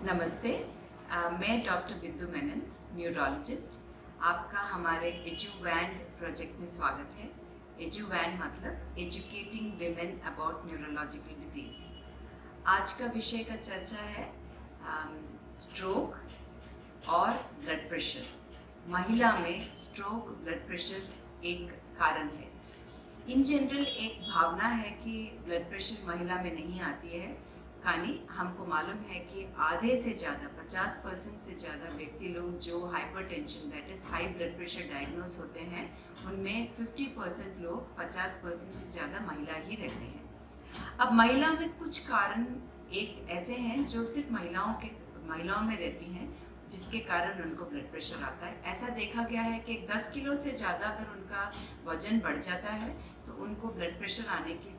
नमस्ते। मैं डॉक्टर बिंदु मेनन, न्यूरोलॉजिस्ट। आपका हमारे एजुवैंड प्रोजेक्ट में स्वागत है। एजुवैंड मतलब educating women about neurological disease. आज का विषय का चर्चा है स्ट्रोक और ब्लड प्रेशर। महिला में स्ट्रोक, ब्लड प्रेशर एक कारण है। इन जनरल एक भावना है कि ब्लड प्रेशर महिला में नहीं आती है, यानी हमको मालूम है कि आधे से ज़्यादा 50% से ज़्यादा व्यक्ति लोग जो hypertension that is high blood pressure diagnose होते हैं, उनमें 50% लोग 50% से ज़्यादा महिला ही रहते हैं। अब महिला में कुछ कारण एक ऐसे हैं जो सिर्फ महिलाओं में रहती हैं, जिसके कारण उनको ब्लड प्रेशर आता है। ऐसा देखा गया है कि 10 किलो से ज़्यादा अगर उनका वज़न बढ़ जाता है तो उनको ब्लड प्रेशर आने की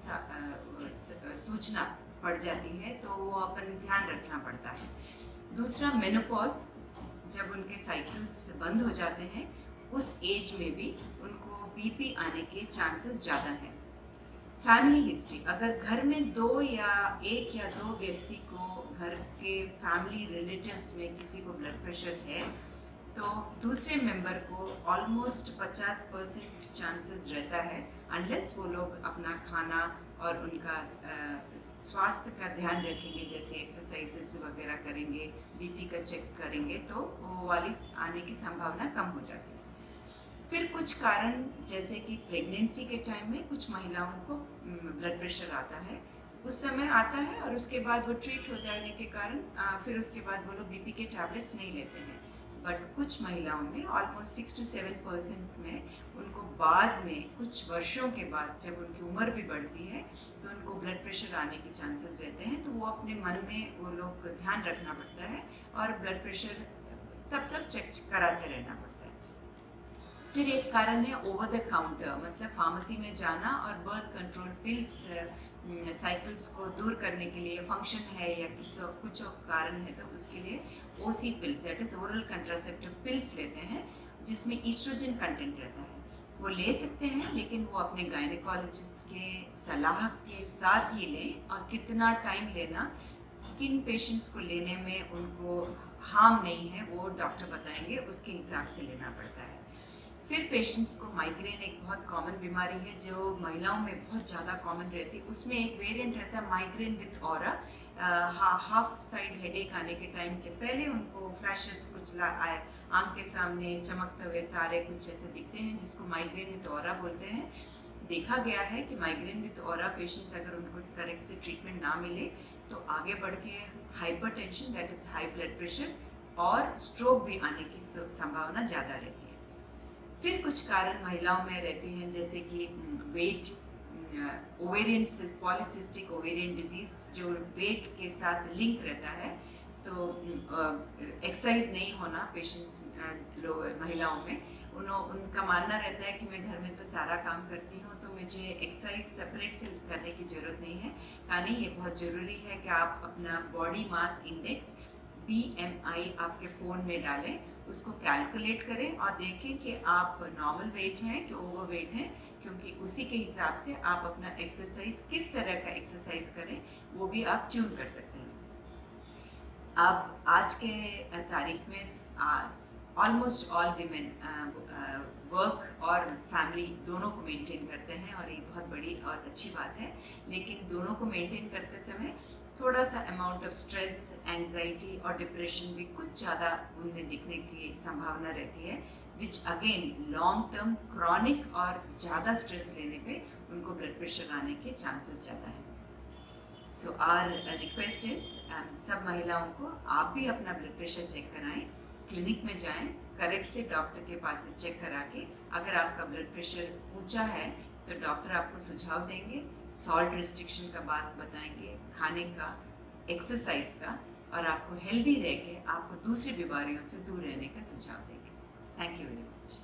सूचना पड़ जाती है, तो वो अपन ध्यान रखना पड़ता है। दूसरा, मेनोपॉज, जब उनके साइकिल्स बंद हो जाते हैं, उस एज में भी उनको बीपी आने के चांसेस ज़्यादा हैं। फैमिली हिस्ट्री, अगर घर में एक या दो व्यक्ति को घर के फैमिली रिलेटिव्स में किसी को ब्लड प्रेशर है, तो दूसरे मेंबर को ऑलमोस्ट 50% चांसेस रहता है, अनलेस वो लोग अपना खाना और उनका स्वास्थ्य का ध्यान रखेंगे, जैसे एक्सरसाइजेस वगैरह करेंगे, बीपी का चेक करेंगे, तो वो वाली आने की संभावना कम हो जाती है। फिर कुछ कारण, जैसे कि प्रेगनेंसी के टाइम में कुछ महिलाओं को ब्लड प्रेशर आता है, उस समय आता है और उसके बाद वो ट्रीट हो जाने के कारण फिर उसके बाद वो लोग बीपी के टैबलेट्स नहीं लेते हैं। बट कुछ महिलाओं में ऑलमोस्ट 6 to 7% में उनको बाद में कुछ वर्षों के बाद, जब उनकी उम्र भी बढ़ती है, तो उनको ब्लड प्रेशर आने के चांसेस रहते हैं। तो वो अपने मन में वो लोग ध्यान रखना पड़ता है और ब्लड प्रेशर तब तक चेक कराते रहना पड़ता है। फिर एक कारण है ओवर द काउंटर, मतलब फार्मेसी में जाना और बर्थ कंट्रोल पिल्स, साइकिल्स को दूर करने के लिए फंक्शन है या कुछ कारण है, तो उसके लिए OC pills that is oral contraceptive pills लेते हैं, जिसमें ईस्ट्रोजन कंटेंट रहता है। वो ले सकते हैं, लेकिन वो अपने गायनेकोलॉजिस्ट के सलाह के साथ ही लें, और कितना टाइम लेना, किन पेशेंट्स को लेने में उनको हार्म नहीं है, वो डॉक्टर बताएंगे, उसके हिसाब से लेना पड़ता है। फिर पेशेंट्स को माइग्रेन, एक बहुत कॉमन बीमारी है जो महिलाओं में बहुत ज़्यादा कॉमन रहती है। उसमें एक वेरिएंट रहता है migraine with aura. Half side headache आने के टाइम के पहले उनको फ्लैशेस कुछ आए, आंख के सामने चमकते हुए तारे कुछ ऐसे दिखते हैं, जिसको माइग्रेन विथ ऑरा बोलते हैं। देखा गया है कि माइग्रेन विथ ऑरा पेशेंट्स, अगर उनको करेक्ट से ट्रीटमेंट ना मिले, तो आगे बढ़ के hypertension that is high blood pressure और स्ट्रोक भी आने की संभावना ज़्यादा रहती है। फिर कुछ कारण महिलाओं में रहते हैं, जैसे कि weight, ovarian polycystic ovarian disease, जो वेट के साथ लिंक रहता है। तो एक्सरसाइज नहीं होना पेशेंट्स महिलाओं में, उनका मानना रहता है कि मैं घर में तो सारा काम करती हूँ, तो मुझे एक्सरसाइज सेपरेट से करने की ज़रूरत नहीं है। यानी ये बहुत ज़रूरी है कि आप अपना बॉडी मास इंडेक्स BMI आपके फ़ोन में डालें, उसको कैलकुलेट करें और देखें कि आप नॉर्मल वेट हैं कि ओवर वेट हैं, क्योंकि उसी के हिसाब से आप अपना एक्सरसाइज, किस तरह का एक्सरसाइज करें, वो भी आप ट्यून कर सकते हैं। अब आज के तारीख में ऑलमोस्ट ऑल वीमेन वर्क और फैमिली दोनों को मेंटेन करते हैं, और ये बहुत बड़ी और अच्छी बात है। लेकिन दोनों को मेंटेन करते समय थोड़ा सा अमाउंट ऑफ स्ट्रेस, एंजाइटी और डिप्रेशन भी कुछ ज़्यादा उनमें दिखने की संभावना रहती है, which again long term chronic और ज़्यादा स्ट्रेस लेने पे उनको ब्लड प्रेशर आने के चांसेस ज़्यादा हैं। सो आर रिक्वेस्ट इज, सब महिलाओं को आप भी अपना ब्लड प्रेशर चेक कराएं, क्लिनिक में जाएं, करेक्ट से डॉक्टर के पास से चेक करा के। अगर आपका ब्लड प्रेशर ऊंचा है तो डॉक्टर आपको सुझाव देंगे, सॉल्ट रिस्ट्रिक्शन का बात बताएंगे, खाने का, एक्सरसाइज का, और आपको हेल्दी रह के आपको दूसरी बीमारियों से दूर रहने का सुझाव देंगे। Thank you very much.